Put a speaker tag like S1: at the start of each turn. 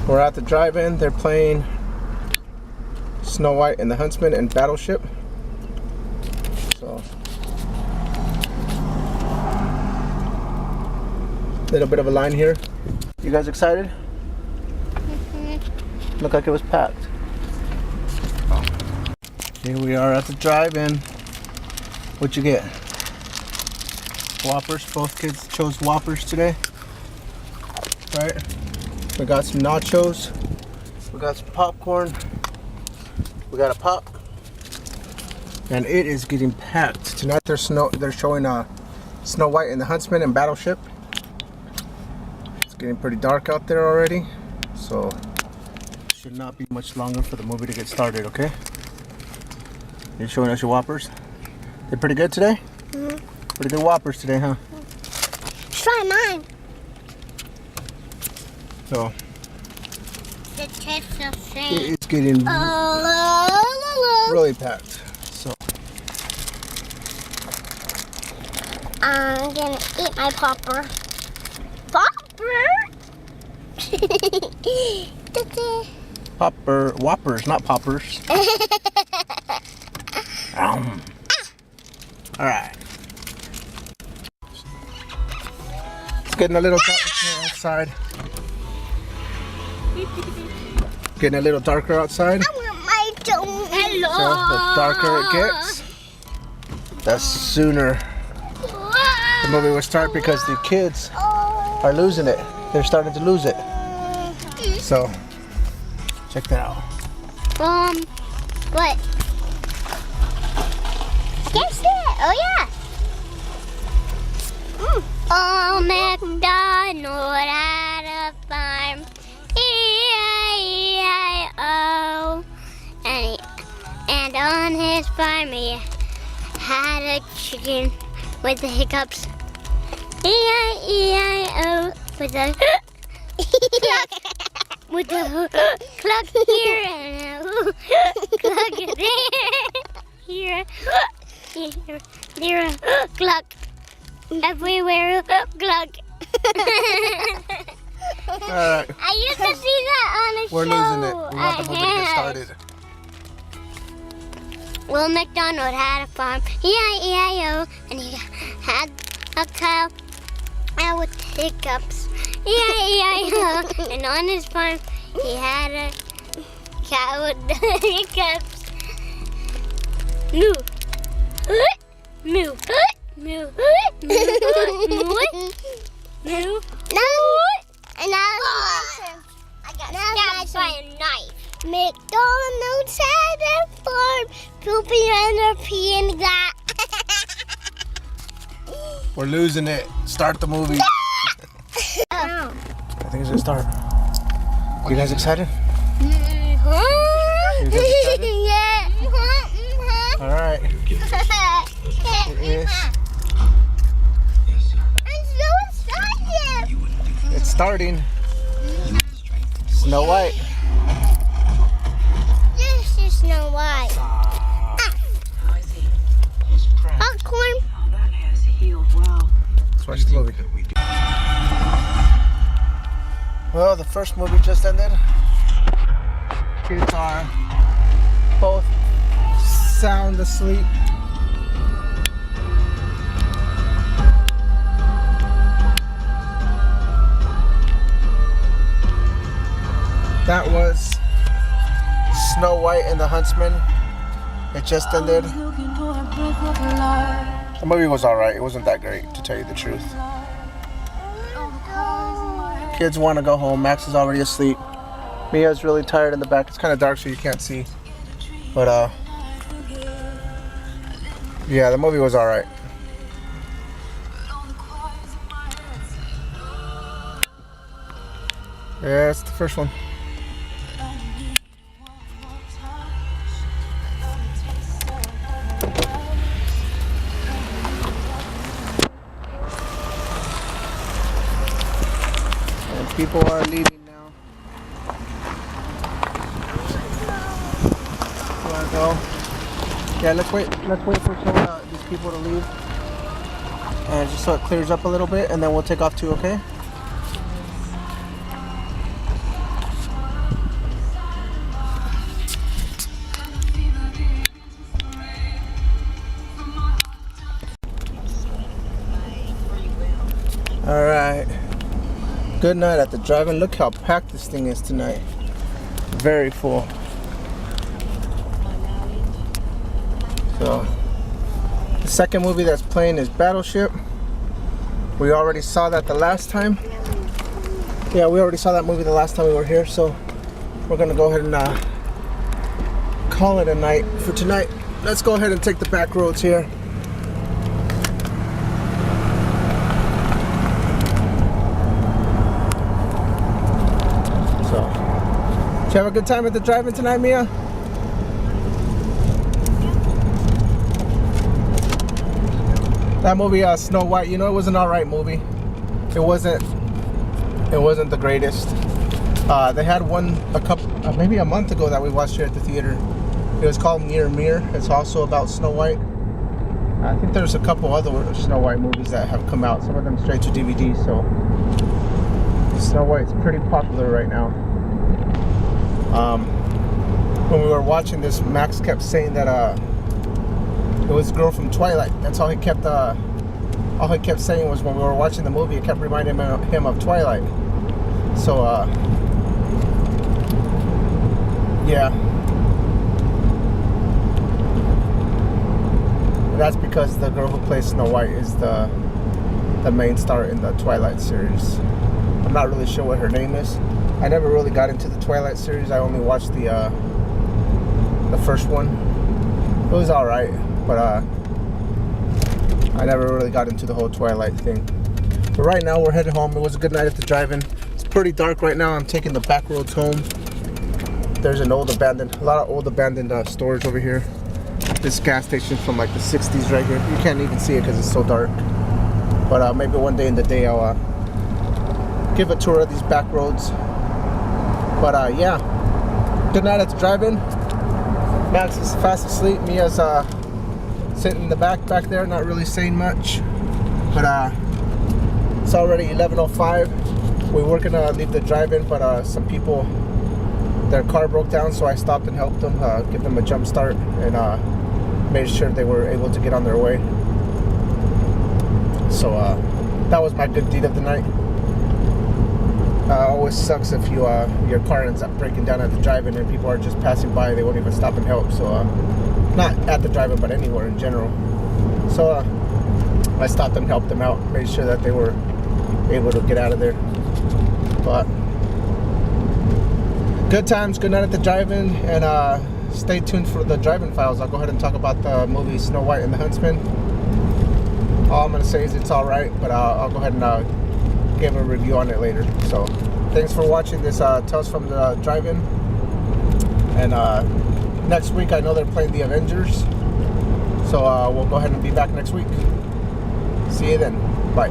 S1: We're at the drive-in. They're playing Snow White and the Huntsman and Battleship. So, little bit of a line here. You guys excited? Looked like it was packed. Here we are at the drive-in. What'd you get? Whoppers. Both kids chose Whoppers today. Right? We got some nachos. We got some popcorn. We got a pop. And it is getting packed. Tonight they're showing Snow White and the Huntsman and Battleship. It's getting pretty dark out there already. So should not be much longer for the movie to get started, okay? You're showing us your Whoppers? They're pretty good today? Mm-hmm. Pretty good Whoppers today, huh?
S2: Try mine.
S1: So
S2: the taste the same.
S1: It is getting really packed. So
S2: I'm gonna eat my popper. Popper?
S1: Popper, Whoppers, not poppers. Alright. It's getting a little darker outside. Getting a little darker outside.
S2: I want my dome. Hello.
S1: So the darker it gets, the sooner the movie will start, because the kids are losing it. They're starting to lose it. So check that out.
S2: What? I can't see it. Oh yeah. Old MacDonald had a farm. E-I-E-I-O. And on his farm he had a chicken with the hiccups. E-I-E-I-O. With a with a cluck here and a cluck there. Here, cluck. Everywhere, cluck.
S1: Alright.
S2: I used to see that on a show.
S1: We're losing it. We want the movie to get started.
S2: Well, MacDonald had a farm, E-I-E-I-O, and he had a cow with hiccups, E-I-E-I-O, and on his farm he had a cow with hiccups. Moo, moo, moo, moo, moo. No, and I got stabbed by a knife. McDonald's had a farm, pooping under peeing that.
S1: We're losing it. Start the movie. I think it's gonna start. You guys excited? You guys excited?
S2: Yeah.
S1: Alright. It is.
S2: I'm so excited.
S1: It's starting. Snow White.
S2: This is Snow White. Popcorn.
S1: Let's watch the movie. Well, the first movie just ended. Kids are both sound asleep. That was Snow White and the Huntsman. It just ended. The movie was alright. It wasn't that great, to tell you the truth. Kids want to go home. Max is already asleep. Mia's really tired in the back. It's kind of dark, so you can't see. But yeah, the movie was alright. Yeah, it's the first one. People are leaving now. Wanna go? Yeah, let's wait for these people to leave. Just so it clears up a little bit, and then we'll take off too, okay? Good night at the drive-in. Look how packed this thing is tonight. Very full. So, the second movie that's playing is Battleship. We already saw that the last time. Yeah, we already saw that movie the last time we were here, so we're gonna go ahead and call it a night for tonight. Let's go ahead and take the back roads here. So, did you have a good time at the drive-in tonight, Mia? That movie, Snow White, you know, it was an alright movie. It wasn't the greatest. They had one maybe a month ago that we watched here at the theater. It was called Mirror Mirror. It's also about Snow White. I think there's a couple other Snow White movies that have come out. Some of them straight to DVD. So Snow White's pretty popular right now. When we were watching this, Max kept saying that it was a girl from Twilight. That's all he kept saying was when we were watching the movie, it kept reminding him of Twilight. So yeah, that's because the girl who plays Snow White is the main star in the Twilight series. I'm not really sure what her name is. I never really got into the Twilight series. I only watched the first one. It was alright, but I never really got into the whole Twilight thing. But right now we're headed home. It was a good night at the drive-in. It's pretty dark right now. I'm taking the back roads home. There's a lot of old abandoned stores over here. This gas station from like the 60s right here. You can't even see it because it's so dark. But maybe one day in the day I'll give a tour of these back roads. But yeah, good night at the drive-in. Max is fast asleep. Mia's sitting in the back there, not really saying much. But it's already 11:05. We were gonna leave the drive-in, but some people, their car broke down, so I stopped and helped them, give them a jump start, and made sure they were able to get on their way. So that was my good deed of the night. Always sucks if your car ends up breaking down at the drive-in and people are just passing by. They won't even stop and help. So not at the drive-in, but anywhere in general. So I stopped and helped them out, made sure that they were able to get out of there. But good times, good night at the drive-in, and stay tuned for the drive-in files. I'll go ahead and talk about the movie Snow White and the Huntsman. All I'm gonna say is it's all right, but I'll go ahead and give a review on it later. So thanks for watching this Tales from the Drive-In, and next week I know they're playing the Avengers, so we'll go ahead and be back next week. See you then. Bye.